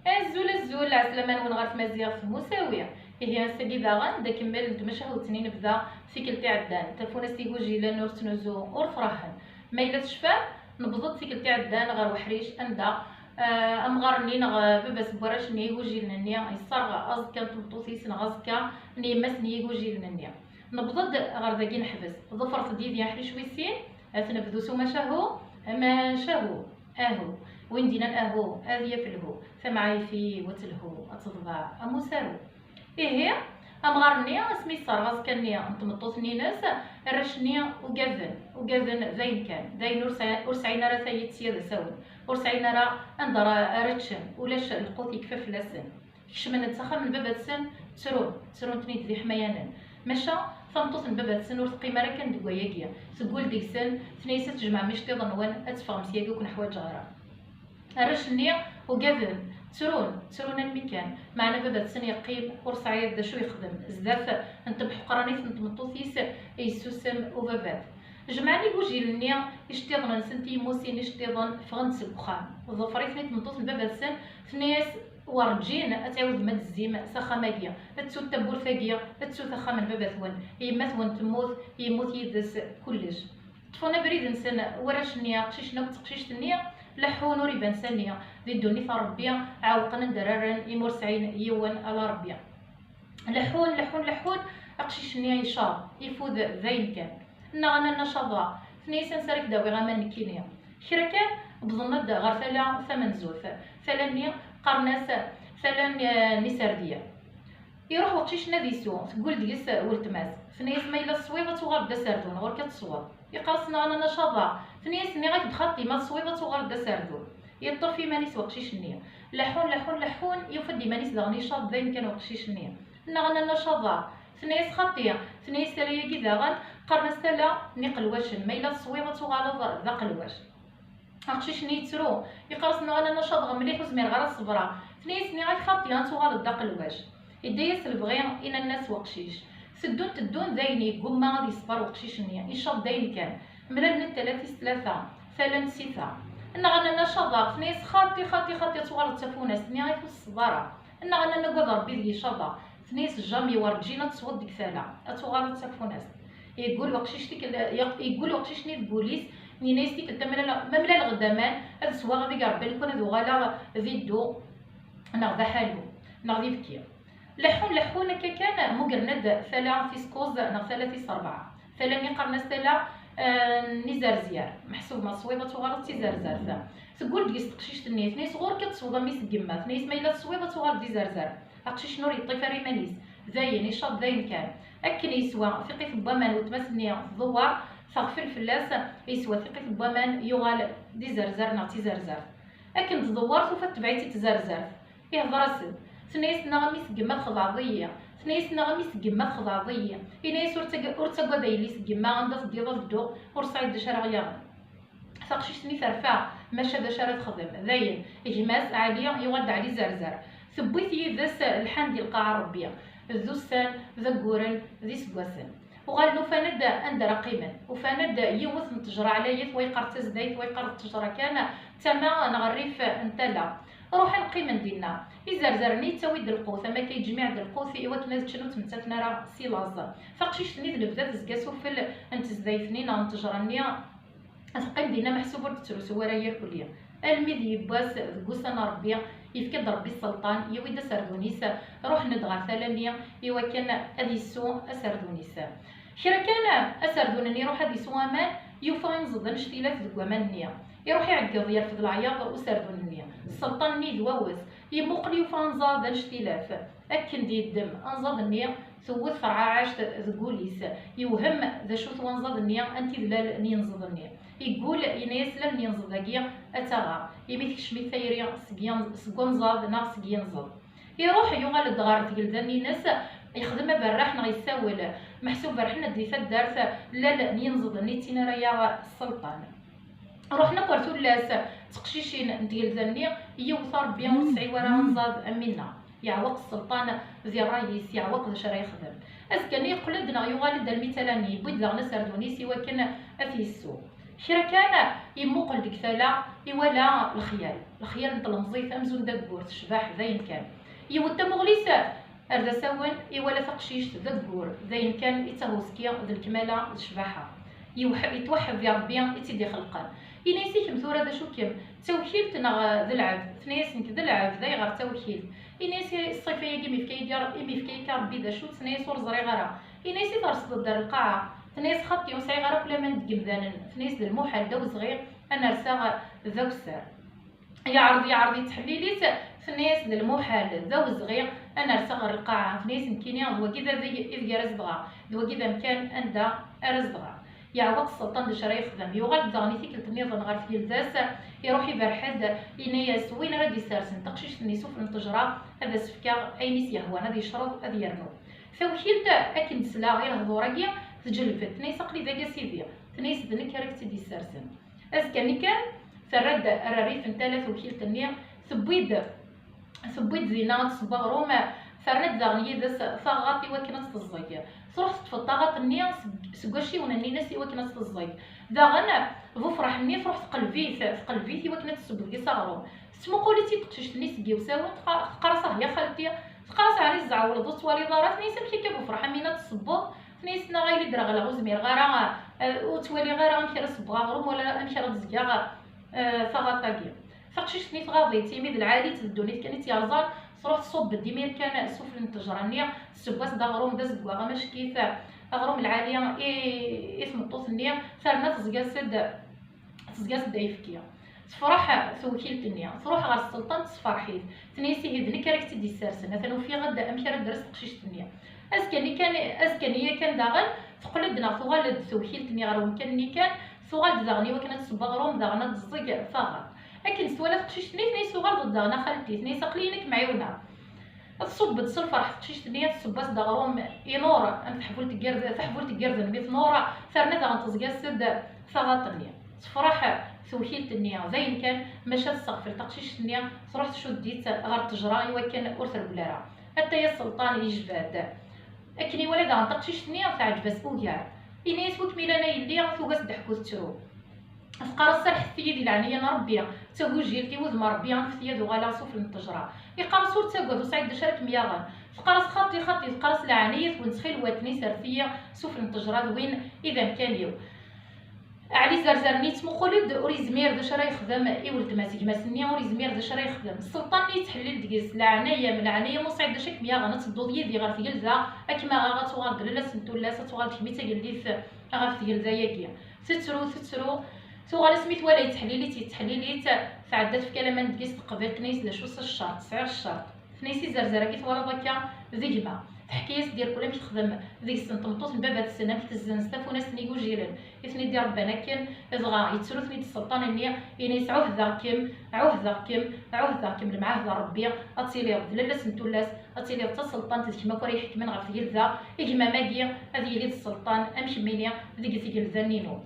الزول عسلامة ونغار تمازيغ في المساوية. هي ساقي داغن دا كمل دمشق وتنين بدا سيكلتي عدان تلفونا سيكو جيلان نور تنوزو اور فرحن ما إلا تشفى نبضت سيكلتي عدان غير وحريش اندا امغارني نغ باباس براش نيغو جيلنني يصرغ ازكا تلطوسيس نغازكا نيماس نيغو جيلنني نبضد غير داكي نحبس ظفرت ديدي حريش ويسين اثنبذو سوما شاهو ما شاهو اهو وين دينا اهو هذه فلهو سمعي في وتلهو اتصدبع اموسارو ايه امغارني اسمي صار كاني نتمطوطني ناس رشني وقاذن زين كان زين ورسعينا راه سيد سيادة ساون ورسعينا راه اندر رتشن ولاش القوت يكفف لسن كشمن نتسخر من باب السن تسرون تنيت ذي حمايانا ماشا فنطوط من باب السن ورتقي مرا كان دكواياكيا تقول ديك سن ثنيسة تجمع مش تظنوان اتفهم سياقي وكن حوايج غرا رشني وقاذن تسرون المكان معنا بابا تسن يقيم ورسعيد دا شو يخدم زداف انت بحقرانيت انت مطوثيس يسوسم وبابات جمعني بوجيلني يشتيضن سنتي موسين يشتيضن فغنس البخان ظفريت نيت مطوث بابا تسن ثنيس ورجين اتعود مد الزيم سخاماكيا تسو تبور ثاقيا تسو ثخا من بابا ثوان يما ثوان تموت يموت يدس كلش طفونا بريد نسن وراشني قشيشنا وتقشيش النية لحون وريبان سانية ذي الدوني فربيا عاوقنا درارن يمور سعين يوان على ربيا لحون اقشيش النية يشاب يفوذ ذين كان نغانا نشاضا ثنيسان سارك داوي غاما نكينيا كان بظنة غير ثلا ثمن زوث ثلانية قرناس ثلان نساردية يروح وقتيش ناديسو تقول ديس ولتماس ثنيس ما إلا الصويبة تغرب دا ساردون غور كتصواب يقرصنا انا نشاضا ثنيس ني غايت بخطي ما الصويبة تغرب دا ساردون يطفي مانيس وقشيش النية لحون يفدي مانيس دغني شاط ذين كان وقشيش النية نغنا نشاضا ثنيس خطية ثنيس تاليا كي غان قرنا ستلا نقلواشن ما إلا الصويبة تغالظ ذا قلواش اقشيش ني ترو يقرصنا انا نشاض مليح وزمير غير الصبرا ثنيس ني غايت خطية تغالظ ذا قلواش يديس البغيان إن الناس وقشيش تدون دايني قما غادي يصبر وقشيش نيا يشاط داين كان ملا من ثلاثة ثلاث ستة إن غانا نشاضا فنيس خاطي توغال تفوناس نيا غير في الصبارة إن غانا نقول ربي ذي شاضا فنيس جامي ورجينا تصوت ديك ثلا توغال تفوناس يقول وقشيش ني البوليس ني ناس ديك التملا مملا الغدامان هذا سوا غادي يربي لكم هذو غالا فيدو نغدا حالو نغدي بكير لحون كان مقرند ثلا في سكوز ثلاثي صربعة ثلا نقرنا ثلا نزرزيار محسوب ما صويبة تغالط تزرزر تقول ديس تقشيش النيس نيس غور كتصوضا ميس قمات نيس ما إلا تصويبة تغالط ديزرزر أقشيش نوري طيفاري مانيس ذاين يشاط ذاين كان أكن يسوى ثقي في الضمان وتمسني الضوار ثغفل فلاس يسوى ثقي في الضمان يغال ديزرزر نعطي زرزر أكن تدور ثوفا تبعيتي تزرزر يهضر السد ثنيس نغميس قمات خضعضية ثنيس نغميس قمات خضعضية إنايس ورتقوا دايليس قما غندا تديضا الدو ورصايد دشارة غياغن ثقشيش ثني ثرفع ماشا دشارة تخدم ذاين إجماس عالية يغد علي زرزر ثبويتي ذاس الحان ديال القاعة ربية ذوسان ذا قورن ذي سكواسن وغال نفاند أند رقيما وفاند يوث نتجرى على يث ويقر تزدايت ويقر تجرى كان تما نغريف انتلا روح نقيم ندينا يزرزرني تاويد القوث اما كيجمع د القوث ايوا كنا شنو تمتاتنا راه سيلاز فقشيش تنيد البدات زكاسو في انت زدايتني نتجرني ثقيم دينا محسوب تترسو ورايا كليا الميد يباس كوسان ربي يفكد ربي السلطان يويد سردونيس روح ندغى ثلانية ايوا كان اديسو اسردونيس كرا كان اسردونني روح اديسو امان يوفا ينزض نشتيلات ذك امانيا يروح يعقض يرفض العياط وسردونني السلطان نيد واوس يموقل يوفا نزاد نشتيلاف اكن دي الدم انزاد النية ثوث فرعا عاشت ذكوليس يوهم ذا شو ثوانزاد النية انتي ذلال نينزض النية يقول ينايس لم ينزض ذاكيا اتاغا يميت كشمي ثايريا سكونزاد نا سكينزض يروح يغال الدغار ثقل ذني ناس يخدم براح نغ يساول محسوب برحنا ديفا دارت لا ينزض نيتينا رايا السلطان روحنا كورتو لاس تقشيشين ديال ذني يوثر بيان وسعي ورا نزاد امينا يعوق السلطان ذي الرئيس يعوق ذا شرا يخدم اسكن يقلدنا يغالد المثالاني بيد لغنا سردونيسي وكان اثيسو كرا كان يموقل ديك ثلا يولا الخيال نطل مزيت امزون داكور تشباح زين كان يوتا مغليسه اردا ساون يولا تقشيش داكور زين كان يتهوسكيا ذا الكماله الشباحه يتوحد يا ربي يتيدي خلقان ينيسيك مثورة ذا شو كم توكيل تنا ذا العبد ثنيس نك ذا العبد ذا يغار توكيل ينيسي الصيفية كيمي فكاي ديار إمي فكاي كربي ذا شو ثنيس ورزري غرا ينيسي ترصد دار القاعة ثنيس خط يوسعي غرا كل ما ندقم ذانن ثنيس ذا الموحل ذا صغير أنا رساغ ذا وسار يا عرضي تحليليت ثنيس ذا الموحل ذا صغير أنا رساغ القاعة ثنيس مكيني ذو كذا إذ رزدغا ذو كذا مكان أندا رزدغا يا وقت السلطان د شرا يخدم يوغال دغني تيكلت النظام غير في الزاس يروح يبرحد ينايا وين راه يسارسن تقشيش نيسوف التجرا هذا سفكا اي نيس يهوى هذا يشرب هذا يرنو فوكيلت اكن سلا غير هضوريا تجلفت نيس قلي ذاك سيدي تنيس ذنك راك تدي سارسن اسكا كان فرد الريف نتالا وكيلت النيا ثبيد زينات صباغروما فرد دغني ذا فغاطي وكنت الزيك تروح تفطاغط النيا سكواشي ونني ناسي وكنت الزيك داغنا ذو فرح النيا تروح تقلبيتي وكنت تسبب كي صغرو سمو قولتي تقششتني سكي وساوي تقرصه يا خالتي تقرص على الزعول ضو توالي دارات نيسا مشي كيف فرح مينا تصبو نيسنا غير درا غلا غزمير غارا وتوالي غارا مشي صبغا غروم ولا مشي تزكا فغاطاكي فقششتني تغاضيتي ميد العادي تدوني كانت يرزان تروح تصب الدمير كان سفل التجرانية السباس دا غروم دا زدوا غماش كيف غروم العالية اسم الطوس النية ثارنا تزقاس دايفكيا تفرح توكيلت النية تروح غير السلطان تصفرحيت تنيسي هيدني كراك تدي السارسن مثلا وفي غدا امشي راه درست قشيشت النية اسكاني كان داغن تقلدنا ثوالد توكيلت النية غير كان ثوالد داغني وكانت تصب غروم داغنا تزق فاغر لكن سوالات قشيشتني ثني سوغال ضد انا خالتي ثني ساقلينك معيونه تصب تصلفر حتى قشيشتني تصباس دغروم ينور ام تحفول تقرز نبيت نورا ثرنا دا غنتزقاس سد ثغاطني تفرح ثوكيلت النية زين كان مشات السقف تقشيشتني تروح تشديت غير التجرا يوكن ارثر بلارا حتى يا السلطان يجباد اكني ولا دا غنتقشيشتني تعجبس اويار إنيس وكميلانا يلي ثوغاس دحكوت ترو فقار الصرح ثيدي العنية نربيا تاقو جيلتي وذما ربيا في ذو غالا صوف التجرا يقار صور تاقو سعيد دشارك مياغان فقارس خطي فقارس العنية ونسخيل واتني سرثية صوف التجرا وين إذا كان يو علي زرزرني تمو خولد أوريزمير دشارا يخدم إيولد ماسك ماسنيا أوريزمير دشارا يخدم السلطان اللي تحلل دقيس العنية من العنية مصعد دشاك مياغان تدوض يدي غير ثقلزا أكما غا تغاد لا سنتولا تغاد كميتا قلديث غا في ثقلزا ياكيا تترو ثوغال سميت ولا يتحليليت فعدات في كلام ندقيس تقبل كنيس لشوص الشرط سعر الشرط ثنيسي زرزره كي ثوالا ضكا ذيجما تحكيس ديال كلهم كيخدم ديك السنطمطوط من باب هاد السنه في الزنستا فوناس نيغو جيران يثني ديال ربنا كان ازغا يتسلو ثني السلطان النيه ينيس عوه ذاكم المعاهد ربي اتصيلي لالا سنتولاس اتصيلي حتى السلطان تسكما كوري يحكمن غير في جلزا اجما ماكيا هذه يلي السلطان امشي مينيا ديك جلزا نينو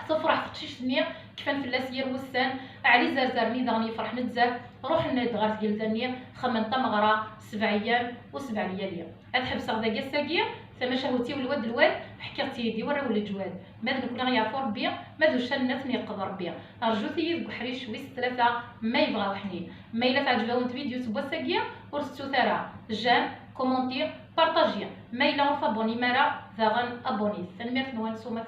تفرح تقشيش النية كفان فلاس يروسان علي زرزرني دغني فرح نتزاه روح ندغر ديال ثانية خمنطا مغرا 7 أيام و7 ليالي هاد حبسه غدا كاساكيا ثما شهوتي والواد الواد حكيتي يدي ورا ولد جواد ماذا نكون غيعرفو ربي ماذا شنات يقدر ربي ارجو ثيي بحريش ويس 3 ما يبغاو حنين ما الا تعجبهم الفيديو تبوا ساكيا ورستو ثرا جيم كومونتير بارطاجيا ما الا فابوني مرا ذا غن ابوني تنمير نوان سوما